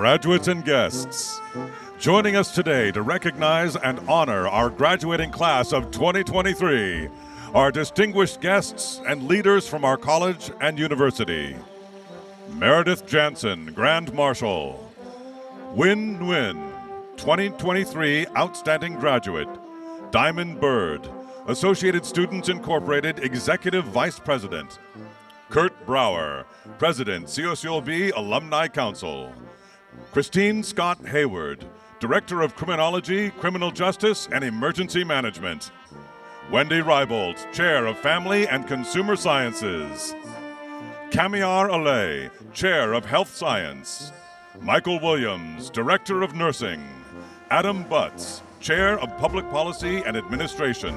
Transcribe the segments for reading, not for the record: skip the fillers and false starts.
Graduates and guests, joining us today to recognize and honor our graduating class of 2023 are distinguished guests and leaders from our college and university. Meredith Jansen, Grand Marshal. Win Nguyen, 2023 Outstanding Graduate. Diamond Bird, Associated Students Incorporated Executive Vice President. Kurt Brower, President, CSULB Alumni Council. Christine Scott Hayward, Director of Criminology, Criminal Justice, and Emergency Management. Wendy Reibold, Chair of Family and Consumer Sciences. Kamiar Alay, Chair of Health Science. Michael Williams, Director of Nursing. Adam Butts, Chair of Public Policy and Administration.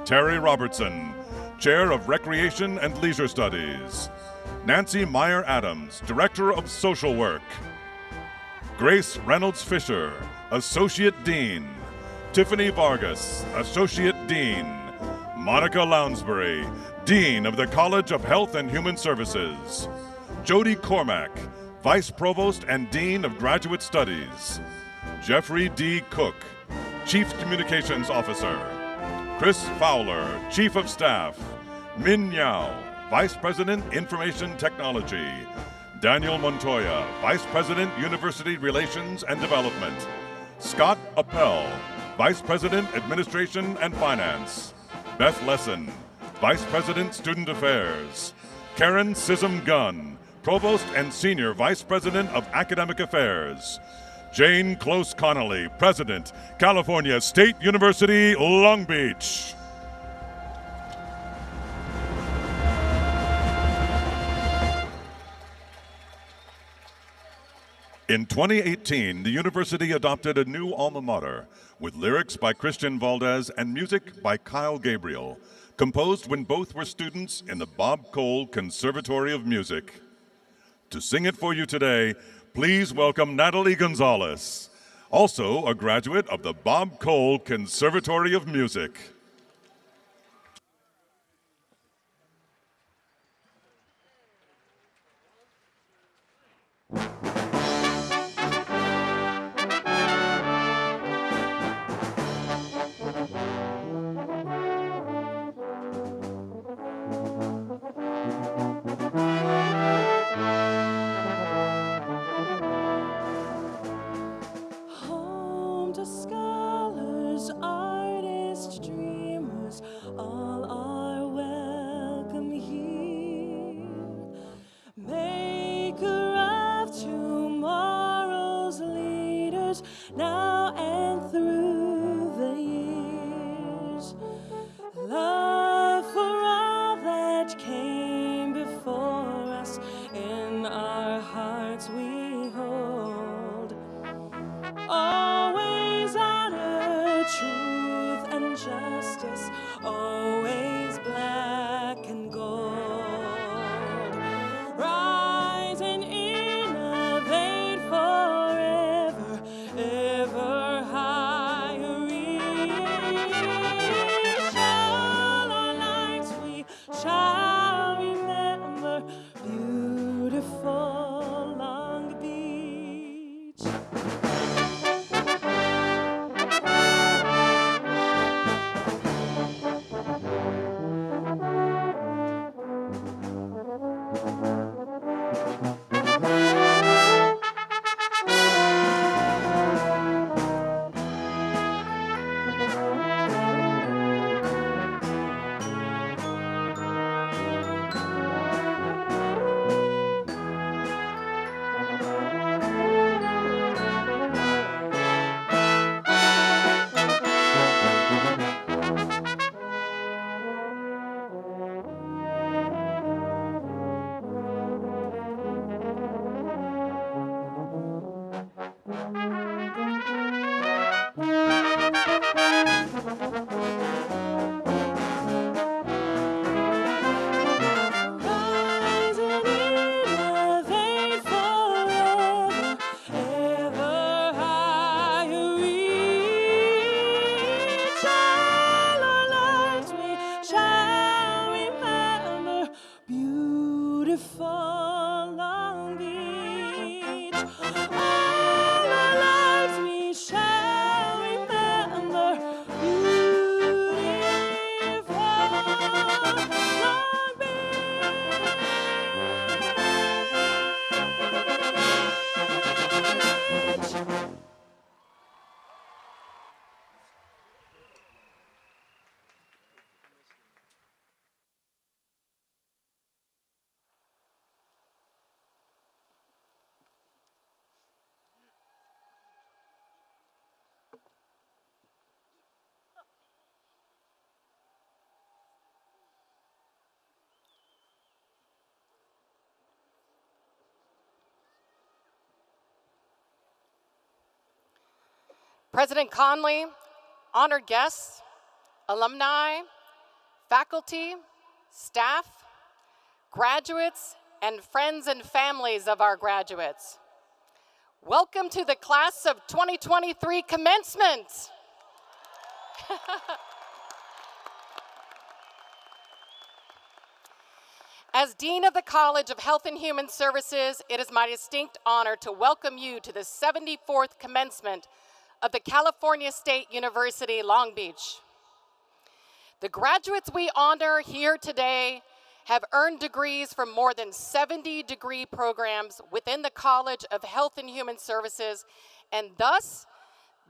Terry Robertson, Chair of Recreation and Leisure Studies. Nancy Meyer Adams, Director of Social Work. Grace Reynolds Fisher, Associate Dean. Tiffany Vargas, Associate Dean. Monica Lounsbury, Dean of the College of Health and Human Services. Jody Cormack, Vice Provost and Dean of Graduate Studies. Jeffrey D. Cook, Chief Communications Officer. Chris Fowler, Chief of Staff. Min Yao, Vice President, Information Technology. Daniel Montoya, Vice President, University Relations and Development. Scott Appel, Vice President, Administration and Finance. Beth Lesson, Vice President, Student Affairs. Karen Sissom Gunn, Provost and Senior Vice President of Academic Affairs. Jane Close Connolly, President, California State University, Long Beach. In 2018, the university adopted a new alma mater with lyrics by Christian Valdez and music by Kyle Gabriel, composed when both were students in the Bob Cole Conservatory of Music. To sing it for you today, please welcome Natalie Gonzalez, also a graduate of the Bob Cole Conservatory of Music. Now and through the years, love for all that came before us in our hearts. hearts we hold. Always honor, truth, and justice, always black and gold. Rise and innovate forever, ever higher reach. All our lives we shall remember beautiful Long Beach. Rise and innovate forever, ever higher reach. All our lives we shall remember beautiful Long Beach. All our lives we shall remember beautiful Long Beach. President Conley, honored guests, alumni, faculty, staff, graduates, and friends and families of our graduates. Welcome to the class of 2023 commencement. As Dean of the College of Health and Human Services, it is my distinct honor to welcome you to the 74th commencement of the California State University, Long Beach. The graduates we honor here today have earned degrees from more than 70 degree programs within the College of Health and Human Services, and thus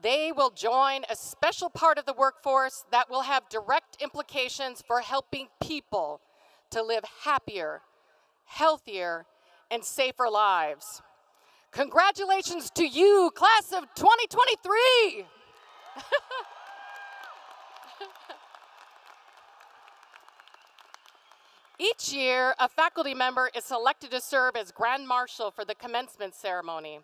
they will join a special part of the workforce that will have direct implications for helping people to live happier, healthier, and safer lives. Congratulations to you, class of 2023. Each year, a faculty member is selected to serve as Grand Marshal for the commencement ceremony.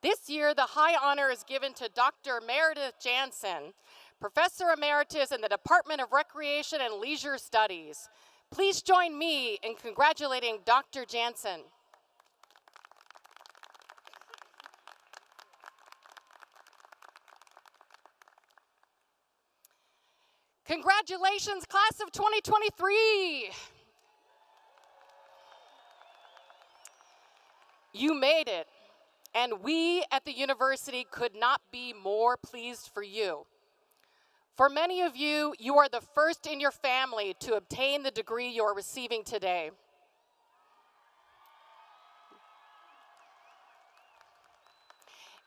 This year, the high honor is given to Dr. Meredith Jansen, Professor Emeritus in the Department of Recreation and Leisure Studies. Please join me in congratulating Dr. Jansen. Congratulations, class of 2023. You made it, and we at the university could not be more pleased for you. For many of you, you are the first in your family to obtain the degree you are receiving today.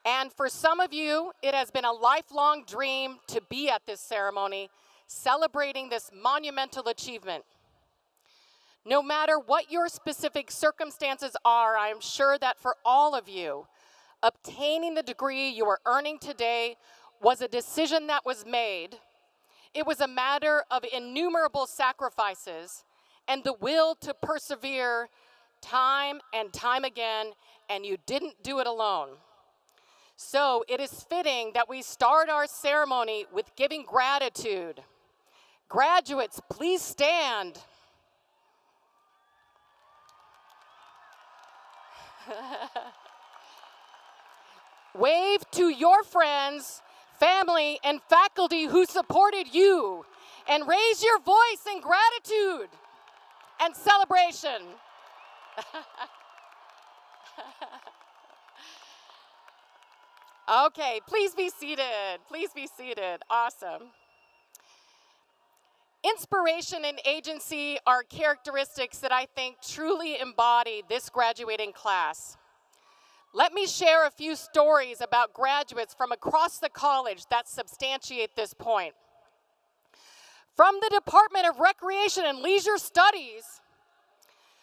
And for some of you, it has been a lifelong dream to be at this ceremony, celebrating this monumental achievement. No matter what your specific circumstances are, I am sure that for all of you, obtaining the degree you are earning today was a decision that was made. It was a matter of innumerable sacrifices and the will to persevere time and time again, and you didn't do it alone. So it is fitting that we start our ceremony with giving gratitude. Graduates, please stand. Wave to your friends, family, and faculty who supported you, and raise your voice in gratitude and celebration. Okay, please be seated. Please be seated. Awesome. Inspiration and agency are characteristics that I think truly embody this graduating class. Let me share a few stories about graduates from across the college that substantiate this point. From the Department of Recreation and Leisure Studies,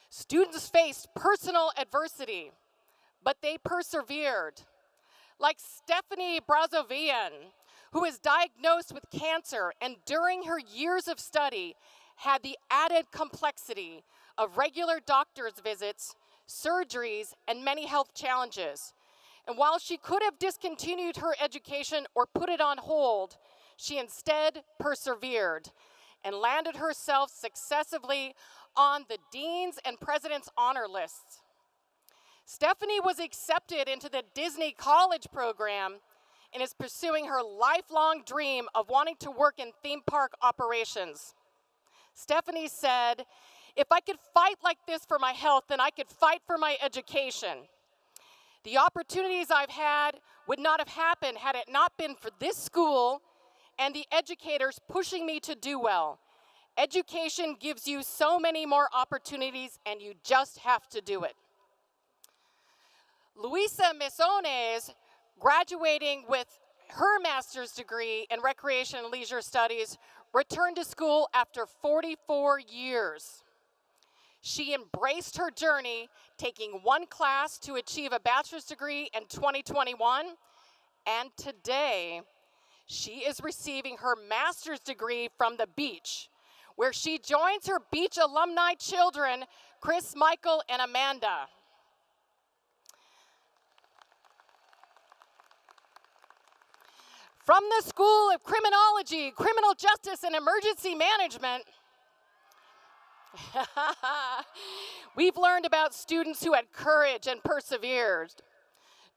students faced personal adversity, but they persevered. Like Stephanie Brazovian, who was diagnosed with cancer and during her years of study had the added complexity of regular doctor's visits, surgeries, and many health challenges. And while she could have discontinued her education or put it on hold, she instead persevered and landed herself successively on the Dean's and President's honor lists. Stephanie was accepted into the Disney College program and is pursuing her lifelong dream of wanting to work in theme park operations. Stephanie said, "If I could fight like this for my health, then I could fight for my education. The opportunities I've had would not have happened had it not been for this school and the educators pushing me to do well. Education gives you so many more opportunities and you just have to do it." Luisa Misones, graduating with her master's degree in Recreation and Leisure Studies, returned to school after 44 years. She embraced her journey, taking one class to achieve a bachelor's degree in 2021, and today, she is receiving her master's degree from the beach, where she joins her beach alumni children, Chris, Michael, and Amanda. From the School of Criminology, Criminal Justice, and Emergency Management, we've learned about students who had courage and persevered.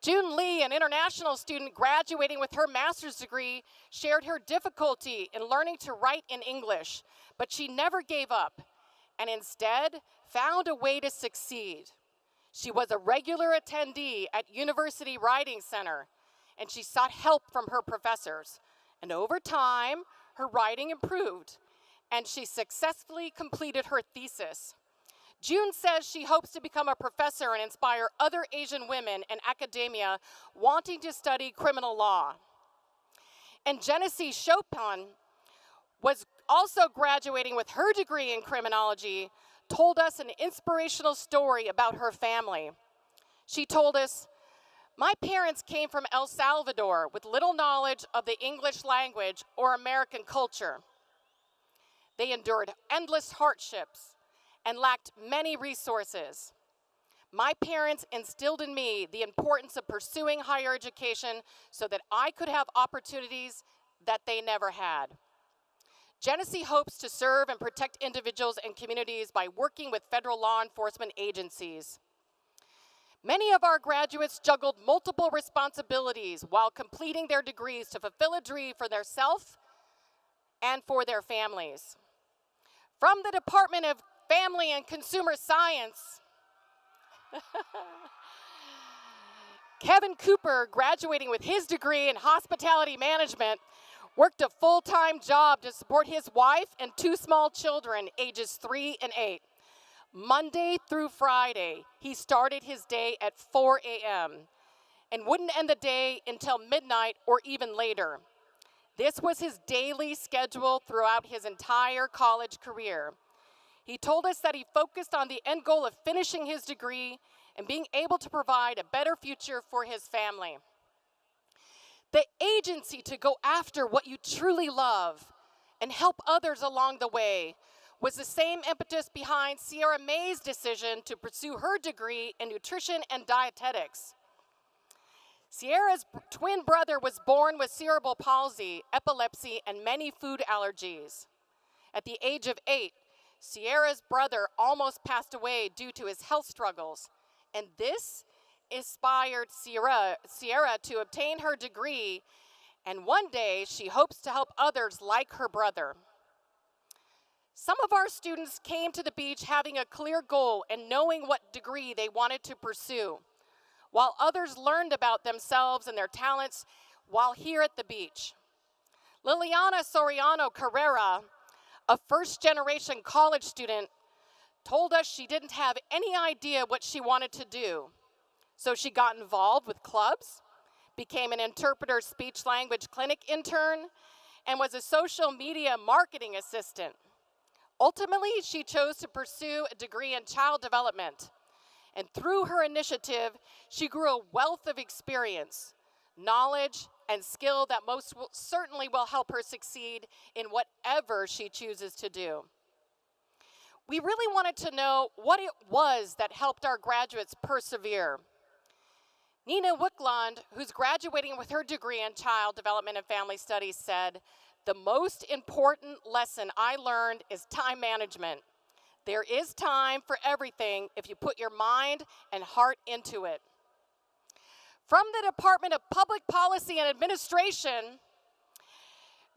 June Lee, an international student graduating with her master's degree, shared her difficulty in learning to write in English, but she never gave up and instead found a way to succeed. She was a regular attendee at University Writing Center, and she sought help from her professors. And over time, her writing improved, and she successfully completed her thesis. June says she hopes to become a professor and inspire other Asian women in academia wanting to study criminal law. And Genesee Chopin was also graduating with her degree in criminology, told us an inspirational story about her family. She told us, "My parents came from El Salvador with little knowledge of the English language or American culture. They endured endless hardships and lacked many resources. My parents instilled in me the importance of pursuing higher education so that I could have opportunities that they never had." Genesee hopes to serve and protect individuals and communities by working with federal law enforcement agencies. Many of our graduates juggled multiple responsibilities while completing their degrees to fulfill a dream for themselves and for their families. From the Department of Family and Consumer Science, Kevin Cooper, graduating with his degree in hospitality management, worked a full-time job to support his wife and two small children, ages 3 and 8. Monday through Friday, he started his day at 4 a.m. and wouldn't end the day until midnight or even later. This was his daily schedule throughout his entire college career. He told us that he focused on the end goal of finishing his degree and being able to provide a better future for his family. The agency to go after what you truly love and help others along the way was the same impetus behind Sierra May's decision to pursue her degree in nutrition and dietetics. Sierra's twin brother was born with cerebral palsy, epilepsy, and many food allergies. At the age of 8, Sierra's brother almost passed away due to his health struggles, and this inspired Sierra to obtain her degree, and one day she hopes to help others like her brother. Some of our students came to the beach having a clear goal and knowing what degree they wanted to pursue, while others learned about themselves and their talents while here at the beach. Liliana Soriano Carrera, a first-generation college student, told us she didn't have any idea what she wanted to do. So she got involved with clubs, became an interpreter speech-language clinic intern, and was a social media marketing assistant. Ultimately, she chose to pursue a degree in child development. And through her initiative, she grew a wealth of experience, knowledge, and skill that most certainly will help her succeed in whatever she chooses to do. We really wanted to know what it was that helped our graduates persevere. Nina Wickland, who's graduating with her degree in child development and family studies, said, "The most important lesson I learned is time management. There is time for everything if you put your mind and heart into it." From the Department of Public Policy and Administration,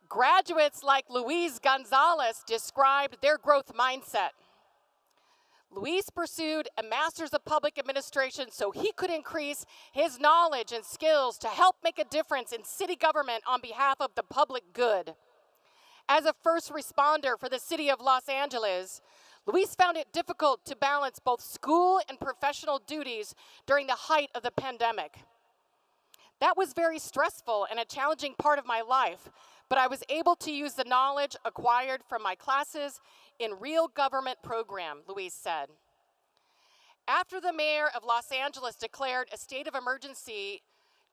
graduates like Luis Gonzalez described their growth mindset. Luis pursued a Master's of Public Administration so he could increase his knowledge and skills to help make a difference in city government on behalf of the public good. As a first responder for the city of Los Angeles, Luis found it difficult to balance both school and professional duties during the height of the pandemic. That was very stressful and a challenging part of my life, but I was able to use the knowledge acquired from my classes in real government program, Luis said. After the mayor of Los Angeles declared a state of emergency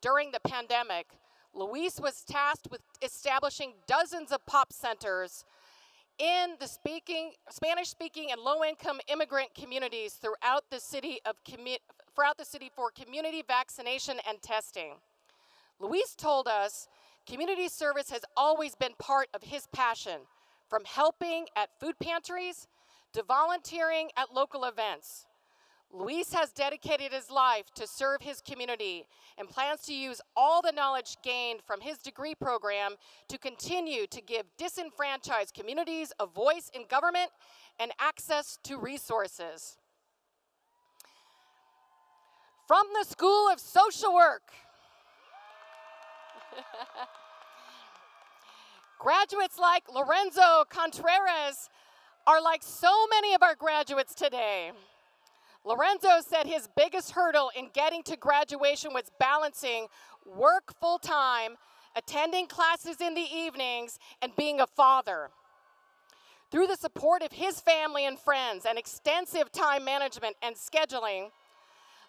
during the pandemic, Luis was tasked with establishing dozens of POP centers in the Spanish-speaking and low-income immigrant communities throughout the city for community vaccination and testing. Luis told us community service has always been part of his passion, from helping at food pantries to volunteering at local events. Luis has dedicated his life to serve his community and plans to use all the knowledge gained from his degree program to continue to give disenfranchised communities a voice in government and access to resources. From the School of Social Work, graduates like Lorenzo Contreras are like so many of our graduates today. Lorenzo said his biggest hurdle in getting to graduation was balancing work full-time, attending classes in the evenings, and being a father. Through the support of his family and friends and extensive time management and scheduling,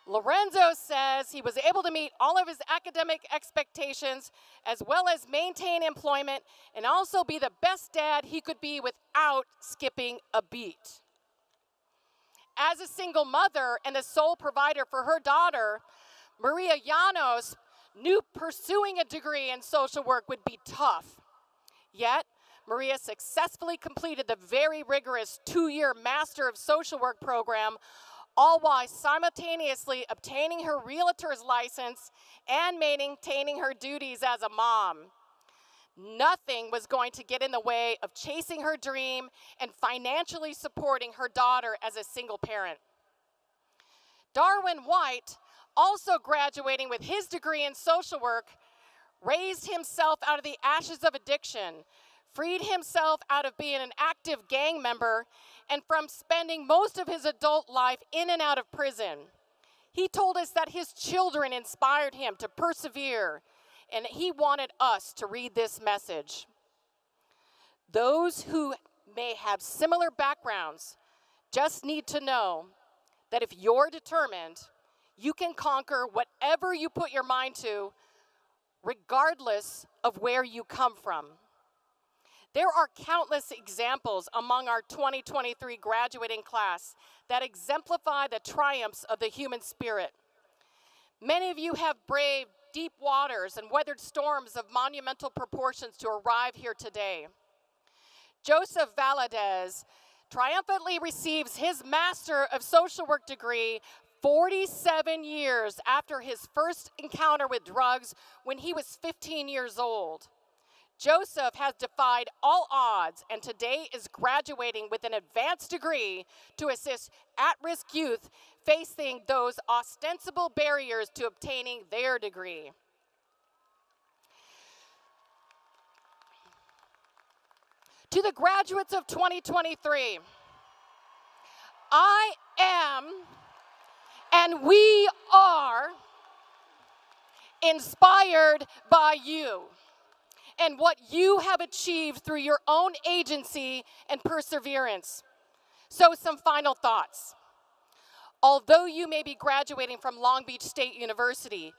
Lorenzo says he was able to meet all of his academic expectations as well as maintain employment and also be the best dad he could be without skipping a beat. As a single mother and the sole provider for her daughter, Maria Llanos knew pursuing a degree in social work would be tough. Yet, Maria successfully completed the very rigorous 2-year Master of Social Work program, all while simultaneously obtaining her realtor's license and maintaining her duties as a mom. Nothing was going to get in the way of chasing her dream and financially supporting her daughter as a single parent. Darwin White, also graduating with his degree in social work, raised himself out of the ashes of addiction, freed himself out of being an active gang member, and from spending most of his adult life in and out of prison. He told us that his children inspired him to persevere, and he wanted us to read this message. Those who may have similar backgrounds just need to know that if you're determined, you can conquer whatever you put your mind to, regardless of where you come from. There are countless examples among our 2023 graduating class that exemplify the triumphs of the human spirit. Many of you have braved deep waters and weathered storms of monumental proportions to arrive here today. Joseph Valadez triumphantly receives his Master of Social Work degree 47 years after his first encounter with drugs when he was 15 years old. Joseph has defied all odds and today is graduating with an advanced degree to assist at-risk youth facing those ostensible barriers to obtaining their degree. To the graduates of 2023, I am and we are inspired by you and what you have achieved through your own agency and perseverance. So some final thoughts. Although you may be graduating from Long Beach State University,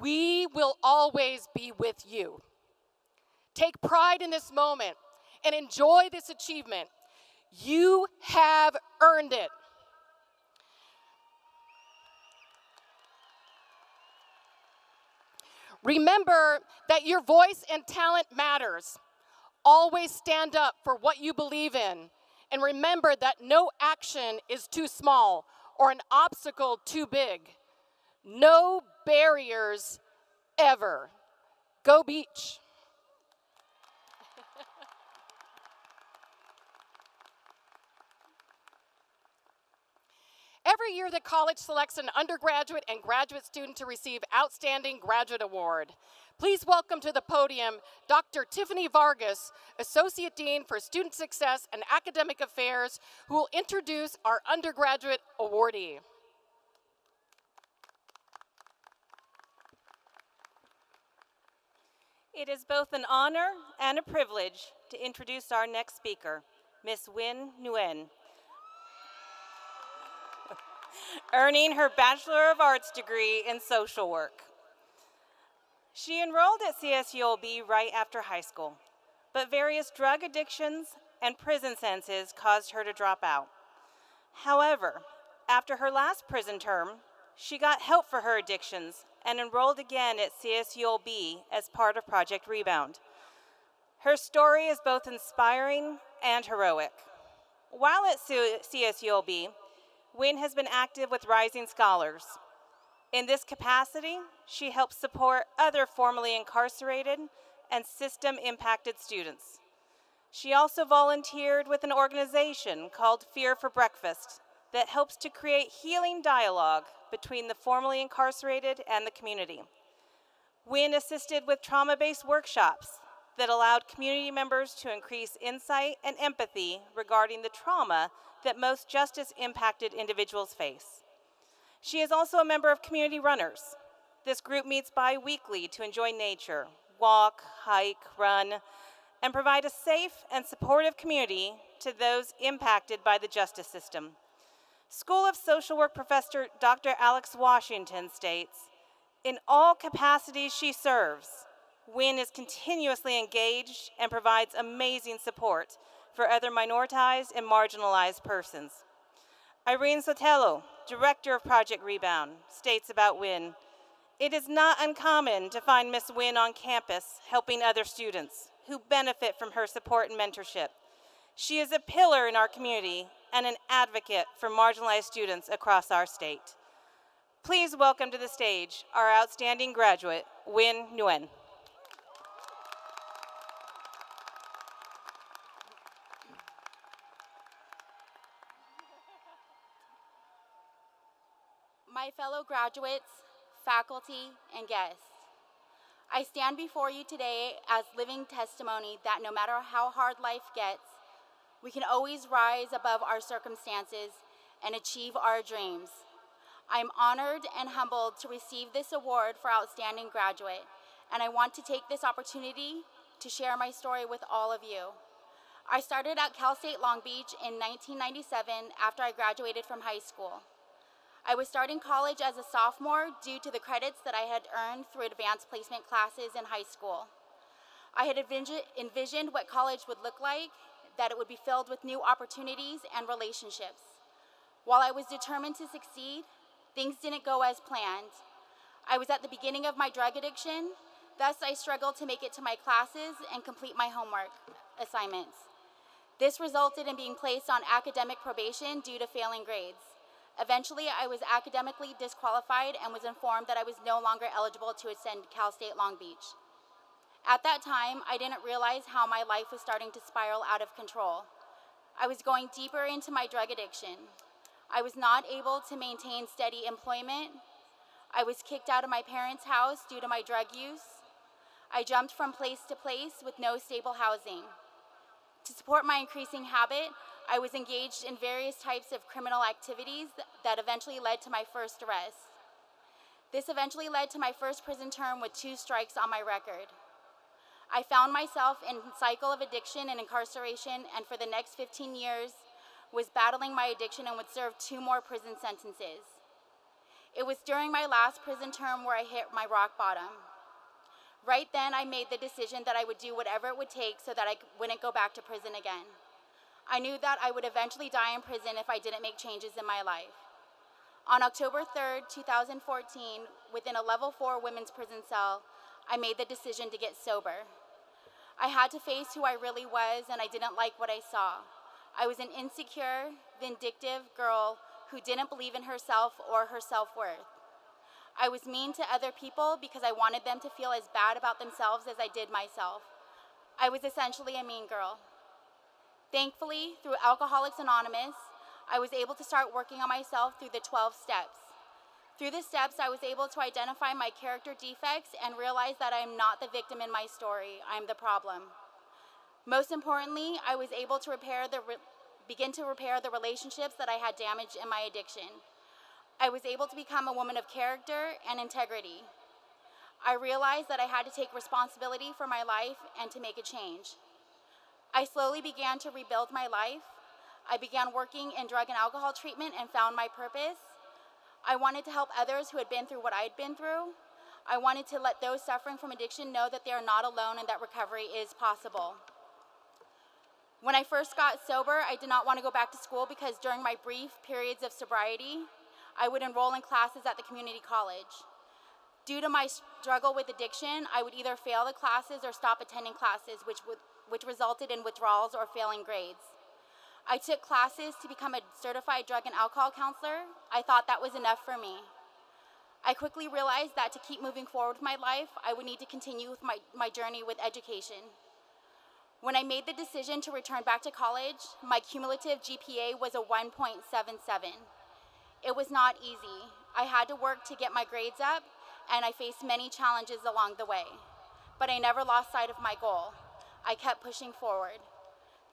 we will always be with you. Take pride in this moment and enjoy this achievement. You have earned it. Remember that your voice and talent matters. Always stand up for what you believe in. And remember that no action is too small or an obstacle too big. No barriers ever. Go Beach. Every year, the college selects an undergraduate and graduate student to receive Outstanding Graduate Award. Please welcome to the podium Dr. Tiffany Vargas, Associate Dean for Student Success and Academic Affairs, who will introduce our undergraduate awardee. It is both an honor and a privilege to introduce our next speaker, Ms. Win Nguyen. Earning her Bachelor of Arts degree in social work. She enrolled at CSULB right after high school, but various drug addictions and prison sentences caused her to drop out. However, after her last prison term, she got help for her addictions and enrolled again at CSULB as part of Project Rebound. Her story is both inspiring and heroic. While at CSULB, Win has been active with Rising Scholars. In this capacity, she helps support other formerly incarcerated and system-impacted students. She also volunteered with an organization called Fear for Breakfast that helps to create healing dialogue between the formerly incarcerated and the community. Win assisted with trauma-based workshops that allowed community members to increase insight and empathy regarding the trauma that most justice-impacted individuals face. She is also a member of Community Runners. This group meets bi-weekly to enjoy nature, walk, hike, run, and provide a safe and supportive community to those impacted by the justice system. School of Social Work professor Dr. Alex Washington states, "In all capacities she serves, Win is continuously engaged and provides amazing support for other minoritized and marginalized persons." Irene Sotelo, director of Project Rebound, states about Win, "It is not uncommon to find Miss Win on campus helping other students who benefit from her support and mentorship. She is a pillar in our community and an advocate for marginalized students across our state." Please welcome to the stage our outstanding graduate, Win Nguyen. My fellow graduates, faculty, and guests, I stand before you today as living testimony that no matter how hard life gets, we can always rise above our circumstances and achieve our dreams. I'm honored and humbled to receive this award for Outstanding Graduate, and I want to take this opportunity to share my story with all of you. I started at Cal State Long Beach in 1997 after I graduated from high school. I was starting college as a sophomore due to the credits that I had earned through advanced placement classes in high school. I had envisioned what college would look like, that it would be filled with new opportunities and relationships. While I was determined to succeed, things didn't go as planned. I was at the beginning of my drug addiction, thus I struggled to make it to my classes and complete my homework assignments. This resulted in being placed on academic probation due to failing grades. Eventually, I was academically disqualified and was informed that I was no longer eligible to attend Cal State Long Beach. At that time, I didn't realize how my life was starting to spiral out of control. I was going deeper into my drug addiction. I was not able to maintain steady employment. I was kicked out of my parents' house due to my drug use. I jumped from place to place with no stable housing. To support my increasing habit, I was engaged in various types of criminal activities that eventually led to my first arrest. This eventually led to my first prison term with 2 strikes on my record. I found myself in a cycle of addiction and incarceration, and for the next 15 years was battling my addiction and would serve 2 more prison sentences. It was during my last prison term where I hit my rock bottom. Right then, I made the decision that I would do whatever it would take so that I wouldn't go back to prison again. I knew that I would eventually die in prison if I didn't make changes in my life. On October 3rd, 2014, within a level 4 women's prison cell, I made the decision to get sober. I had to face who I really was, and I didn't like what I saw. I was an insecure, vindictive girl who didn't believe in herself or her self-worth. I was mean to other people because I wanted them to feel as bad about themselves as I did myself. I was essentially a mean girl. Thankfully, through Alcoholics Anonymous, I was able to start working on myself through the 12 steps. Through the steps, I was able to identify my character defects and realize that I am not the victim in my story, I am the problem. Most importantly, I was able to begin to repair the relationships that I had damaged in my addiction. I was able to become a woman of character and integrity. I realized that I had to take responsibility for my life and to make a change. I slowly began to rebuild my life. I began working in drug and alcohol treatment and found my purpose. I wanted to help others who had been through what I had been through. I wanted to let those suffering from addiction know that they are not alone and that recovery is possible. When I first got sober, I did not want to go back to school because during my brief periods of sobriety, I would enroll in classes at the community college. Due to my struggle with addiction, I would either fail the classes or stop attending classes, which resulted in withdrawals or failing grades. I took classes to become a certified drug and alcohol counselor. I thought that was enough for me. I quickly realized that to keep moving forward with my life, I would need to continue with my journey with education. When I made the decision to return back to college, my cumulative GPA was a 1.77. It was not easy. I had to work to get my grades up, and I faced many challenges along the way. But I never lost sight of my goal. I kept pushing forward.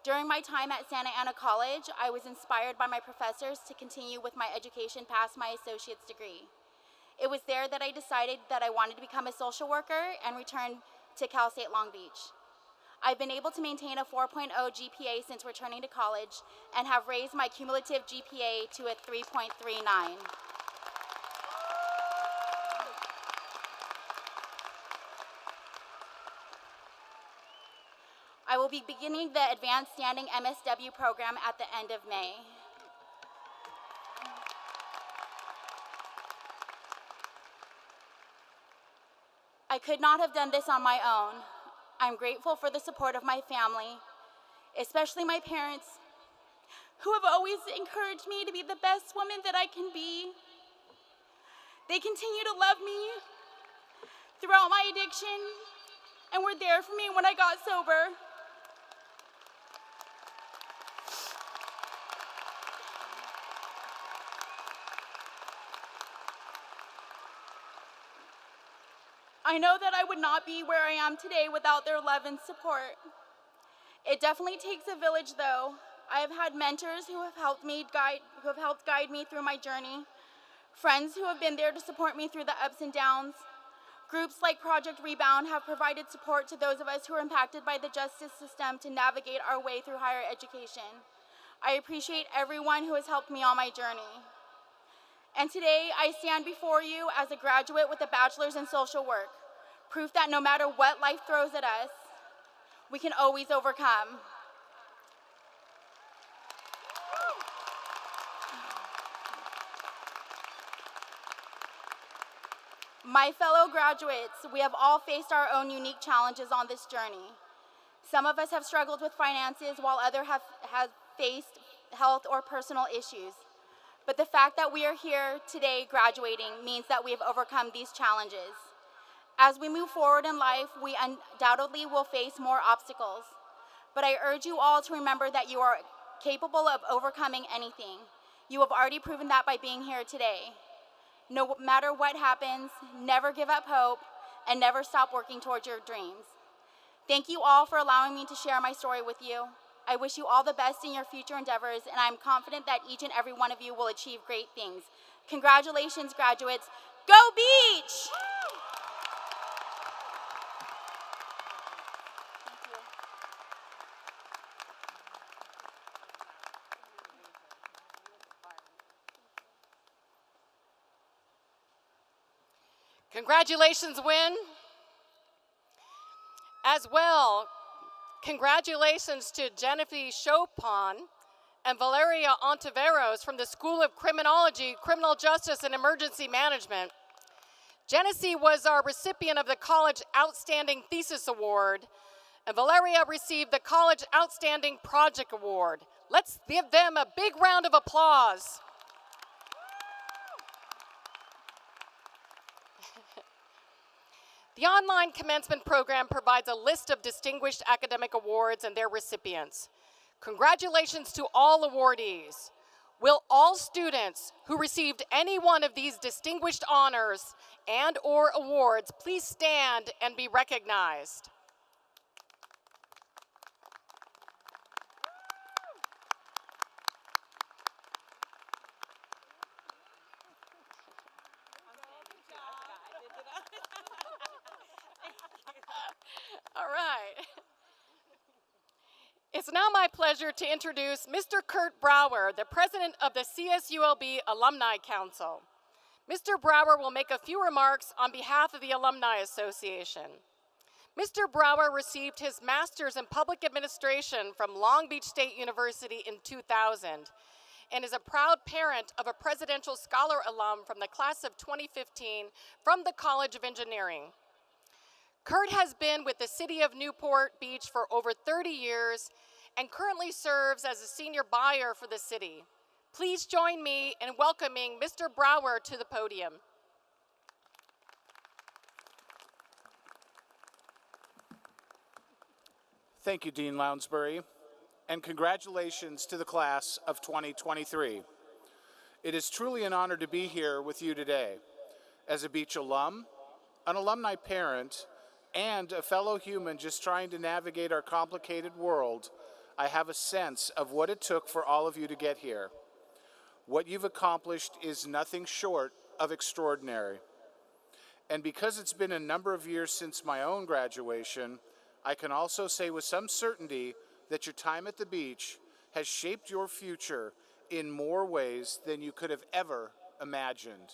During my time at Santa Ana College, I was inspired by my professors to continue with my education past my associate's degree. It was there that I decided that I wanted to become a social worker and return to Cal State Long Beach. I've been able to maintain a 4.0 GPA since returning to college and have raised my cumulative GPA to a 3.39. I will be beginning the Advanced Standing MSW program at the end of May. I could not have done this on my own. I'm grateful for the support of my family, especially my parents, who have always encouraged me to be the best woman that I can be. They continue to love me throughout my addiction and were there for me when I got sober. I know that I would not be where I am today without their love and support. It definitely takes a village, though. I have had mentors who have helped guide me through my journey, friends who have been there to support me through the ups and downs. Groups like Project Rebound have provided support to those of us who are impacted by the justice system to navigate our way through higher education. I appreciate everyone who has helped me on my journey. And today, I stand before you as a graduate with a bachelor's in social work, proof that no matter what life throws at us, We can always overcome. My fellow graduates, we have all faced our own unique challenges on this journey. Some of us have struggled with finances while others have faced health or personal issues. But the fact that we are here today graduating means that we have overcome these challenges. As we move forward in life, we undoubtedly will face more obstacles. But I urge you all to remember that you are capable of overcoming anything. You have already proven that by being here today. No matter what happens, never give up hope and never stop working towards your dreams. Thank you all for allowing me to share my story with you. I wish you all the best in your future endeavors, and I'm confident that each and every one of you will achieve great things. Congratulations, graduates. Go Beach! Congratulations, Wynn. As well, congratulations to Genevieve Chopin and Valeria Ontiveros from the School of Criminology, Criminal Justice, and Emergency Management. Genesee was our recipient of the College Outstanding Thesis Award, and Valeria received the College Outstanding Project Award. Let's give them a big round of applause. The online commencement program provides a list of distinguished academic awards and their recipients. Congratulations to all awardees. Will all students who received any one of these distinguished honors and/or awards please stand and be recognized? All right. It's now my pleasure to introduce Mr. Kurt Brower, the president of the CSULB Alumni Council. Mr. Brower will make a few remarks on behalf of the Alumni Association. Mr. Brower received his master's in public administration from Long Beach State University in 2000 and is a proud parent of a Presidential Scholar alum from the class of 2015 from the College of Engineering. Kurt has been with the City of Newport Beach for over 30 years and currently serves as a senior buyer for the city. Please join me in welcoming Mr. Brower to the podium. Thank you, Dean Lounsbury, and congratulations to the class of 2023. It is truly an honor to be here with you today. As a Beach alum, an alumni parent, and a fellow human just trying to navigate our complicated world, I have a sense of what it took for all of you to get here. What you've accomplished is nothing short of extraordinary. And because it's been a number of years since my own graduation, I can also say with some certainty that your time at the beach has shaped your future in more ways than you could have ever imagined.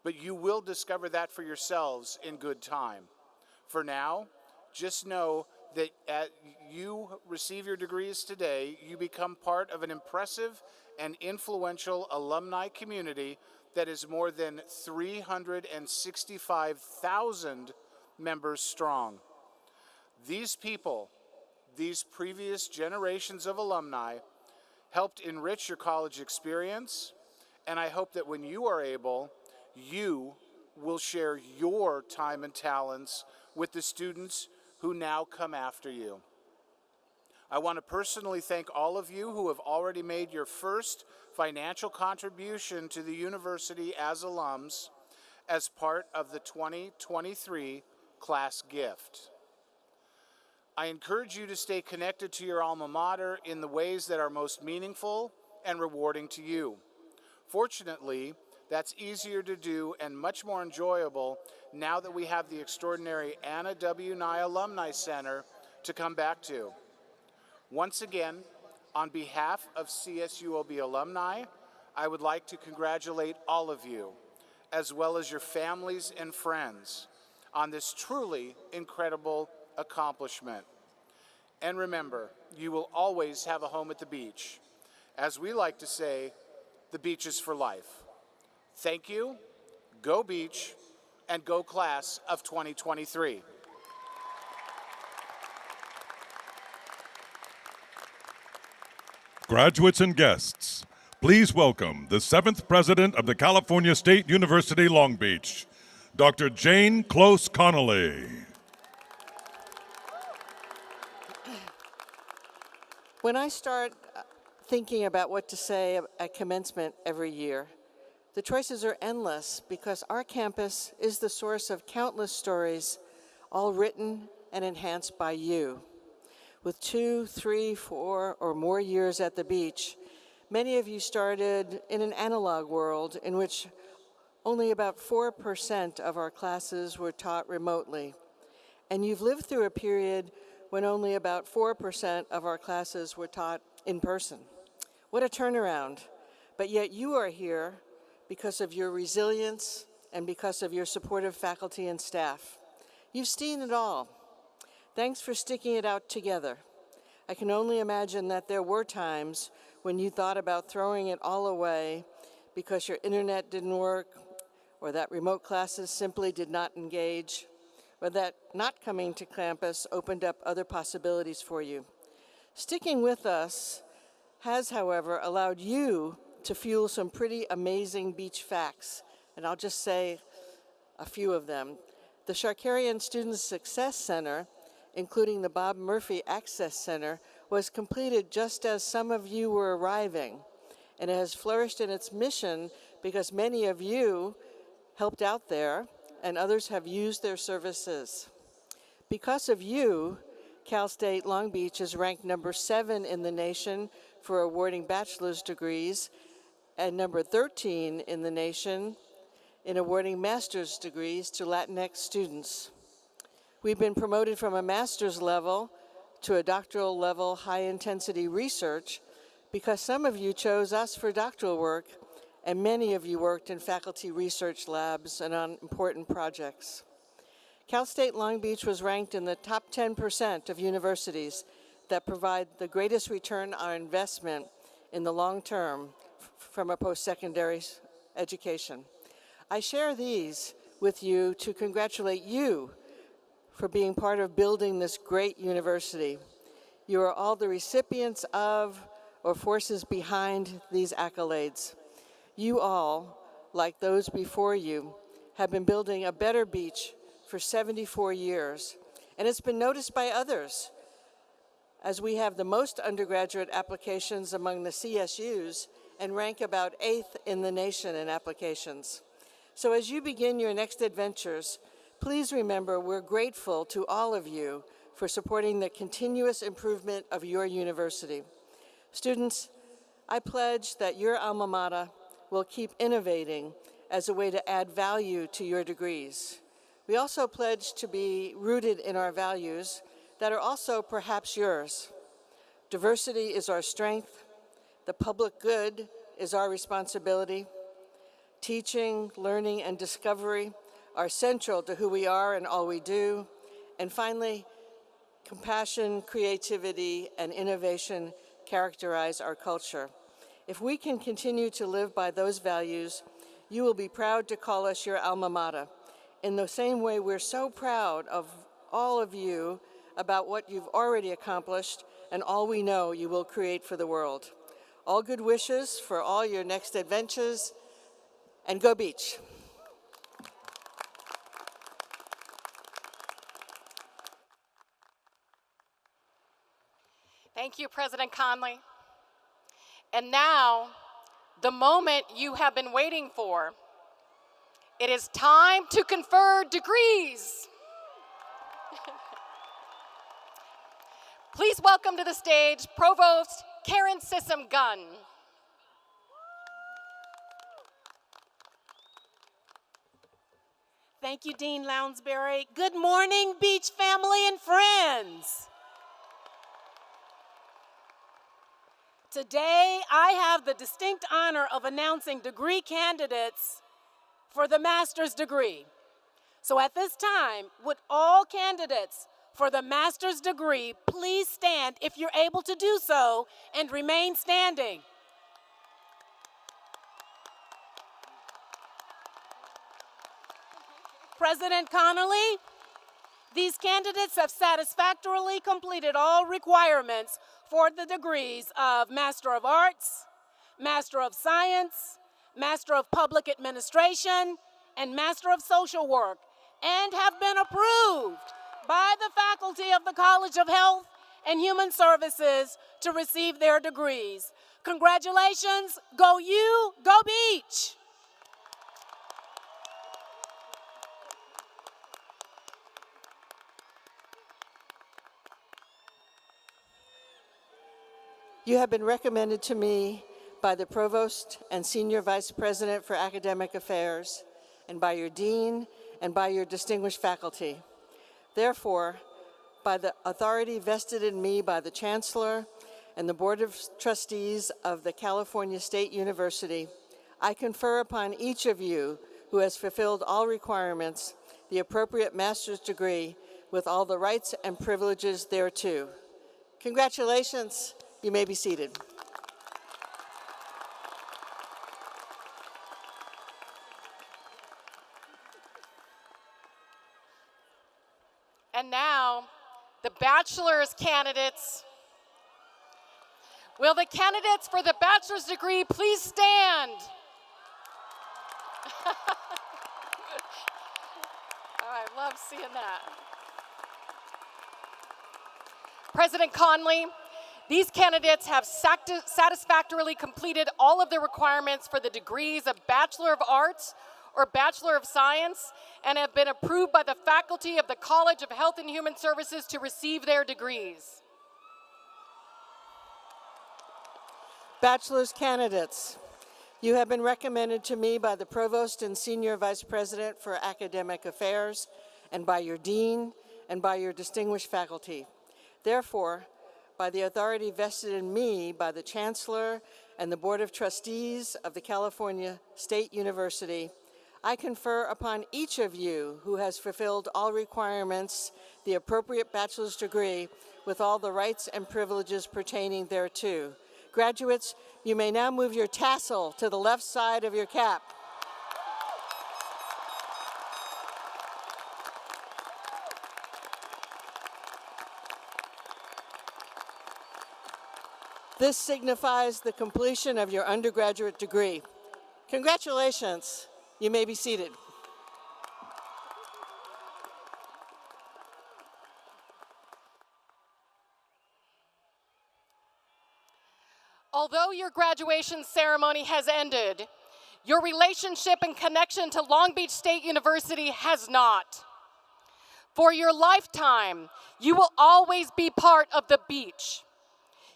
But you will discover that for yourselves in good time. For now, just know that you receive your degrees today, you become part of an impressive and influential alumni community that is more than 365,000 members strong. These people, these previous generations of alumni, helped enrich your college experience, and I hope that when you are able, you will share your time and talents with the students who now come after you. I want to personally thank all of you who have already made your first financial contribution to the university as alums as part of the 2023 class gift. I encourage you to stay connected to your alma mater in the ways that are most meaningful and rewarding to you. Fortunately, that's easier to do and much more enjoyable now that we have the extraordinary Anna W. Nye Alumni Center to come back to. Once again, on behalf of CSULB alumni, I would like to congratulate all of you, as well as your families and friends, on this truly incredible accomplishment. And remember, you will always have a home at the beach. As we like to say, the beach is for life. Thank you, go beach, and go class of 2023. Graduates and guests, please welcome the 7th President of the California State University Long Beach, Dr. Jane Close Connolly. When I start thinking about what to say at commencement every year, the choices are endless because our campus is the source of countless stories, all written and enhanced by you. With 2, 3, 4, or more years at the beach, many of you started in an analog world in which only about 4% of our classes were taught remotely. And you've lived through a period when only about 4% of our classes were taught in person. What a turnaround. But yet you are here because of your resilience and because of your supportive faculty and staff. You've seen it all. Thanks for sticking it out together. I can only imagine that there were times when you thought about throwing it all away because your internet didn't work, or that remote classes simply did not engage, or that not coming to campus opened up other possibilities for you. Sticking with us has, however, allowed you to fuel some pretty amazing beach facts, and I'll just say a few of them. The Sharkarian Student Success Center, including the Bob Murphy Access Center, was completed just as some of you were arriving, and it has flourished in its mission because many of you helped out there and others have used their services. Because of you, Cal State Long Beach is ranked number 7 in the nation for awarding bachelor's degrees and number 13 in the nation in awarding master's degrees to Latinx students. We've been promoted from a master's level to a doctoral level high-intensity research because some of you chose us for doctoral work and many of you worked in faculty research labs and on important projects. Cal State Long Beach was ranked in the top 10% of universities that provide the greatest return on investment in the long term from a post-secondary education. I share these with you to congratulate you for being part of building this great university. You are all the recipients of or forces behind these accolades. You all, like those before you, have been building a better beach for 74 years, and it's been noticed by others, as we have the most undergraduate applications among the CSUs and rank about 8th in the nation in applications. So as you begin your next adventures, please remember we're grateful to all of you for supporting the continuous improvement of your university. Students, I pledge that your alma mater will keep innovating as a way to add value to your degrees. We also pledge to be rooted in our values that are also perhaps yours. Diversity is our strength. The public good is our responsibility. Teaching, learning, and discovery are central to who we are and all we do. And finally, compassion, creativity, and innovation characterize our culture. If we can continue to live by those values, you will be proud to call us your alma mater. In the same way, we're so proud of all of you about what you've already accomplished and all we know you will create for the world. All good wishes for all your next adventures, and go beach. Thank you, President Conley. And now, the moment you have been waiting for. It is time to confer degrees. Please welcome to the stage Provost Karen Sissom Gunn. Thank you, Dean Lounsbury. Good morning, beach family and friends. Today, I have the distinct honor of announcing degree candidates for the master's degree. So at this time, would all candidates for the master's degree, please stand if you're able to do so and remain standing. President Connolly, these candidates have satisfactorily completed all requirements for the degrees of Master of Arts, Master of Science, Master of Public Administration, and Master of Social Work, and have been approved by the faculty of the College of Health and Human Services to receive their degrees. Congratulations, go you, go Beach! You have been recommended to me by the Provost and Senior Vice President for Academic Affairs, and by your Dean, and by your distinguished faculty. Therefore, by the authority vested in me by the Chancellor and the Board of Trustees of the California State University, I confer upon each of you who has fulfilled all requirements the appropriate master's degree with all the rights and privileges thereto. Congratulations. You may be seated. And now, the bachelor's candidates. Will the candidates for the bachelor's degree please stand? Oh, I love seeing that. President Conley, these candidates have satisfactorily completed all of the requirements for the degrees of Bachelor of Arts or Bachelor of Science and have been approved by the faculty of the College of Health and Human Services to receive their degrees. Bachelor's candidates, you have been recommended to me by the Provost and Senior Vice President for Academic Affairs and by your Dean and by your distinguished faculty. Therefore, by the authority vested in me by the Chancellor and the Board of Trustees of the California State University, I confer upon each of you who has fulfilled all requirements the appropriate bachelor's degree with all the rights and privileges pertaining thereto. Graduates, you may now move your tassel to the left side of your cap. This signifies the completion of your undergraduate degree. Congratulations. You may be seated. Although your graduation ceremony has ended, your relationship and connection to Long Beach State University has not. For your lifetime, you will always be part of the beach.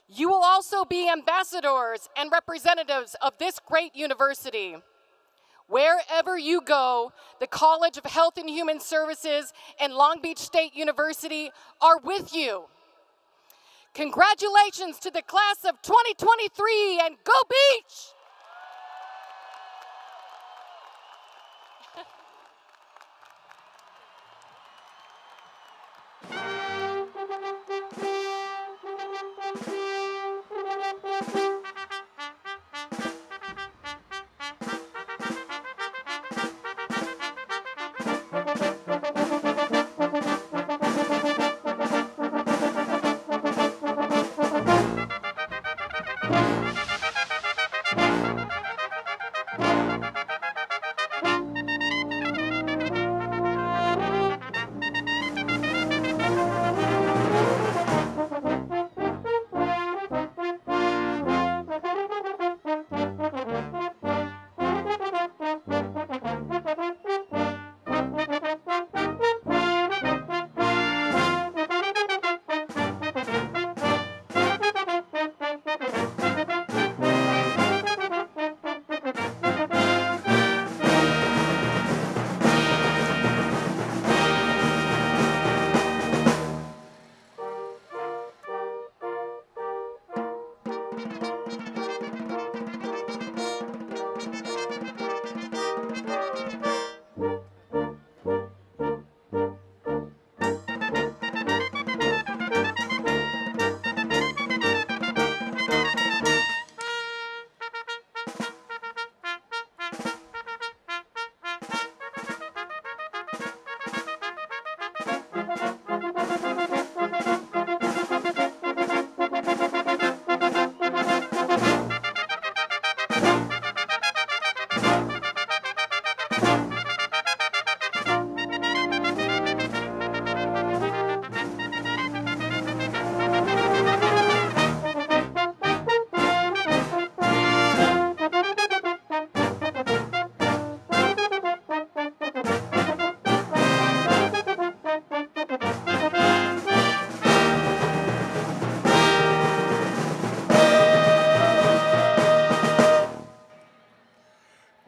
You will also be ambassadors and representatives of this great university. Wherever you go, the College of Health and Human Services and Long Beach State University are with you. Congratulations to the class of 2023 and go Beach!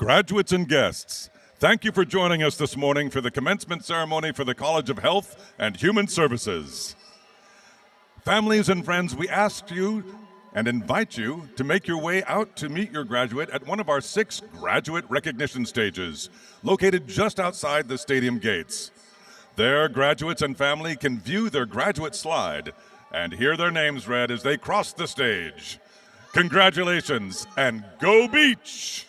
Graduates and guests, thank you for joining us this morning for the commencement ceremony for the College of Health and Human Services. Families and friends, we ask you and invite you to make your way out to meet your graduate at one of our 6 graduate recognition stages, located just outside the stadium gates. There, graduates and family can view their graduate slide and hear their names read as they cross the stage. Congratulations, and go Beach!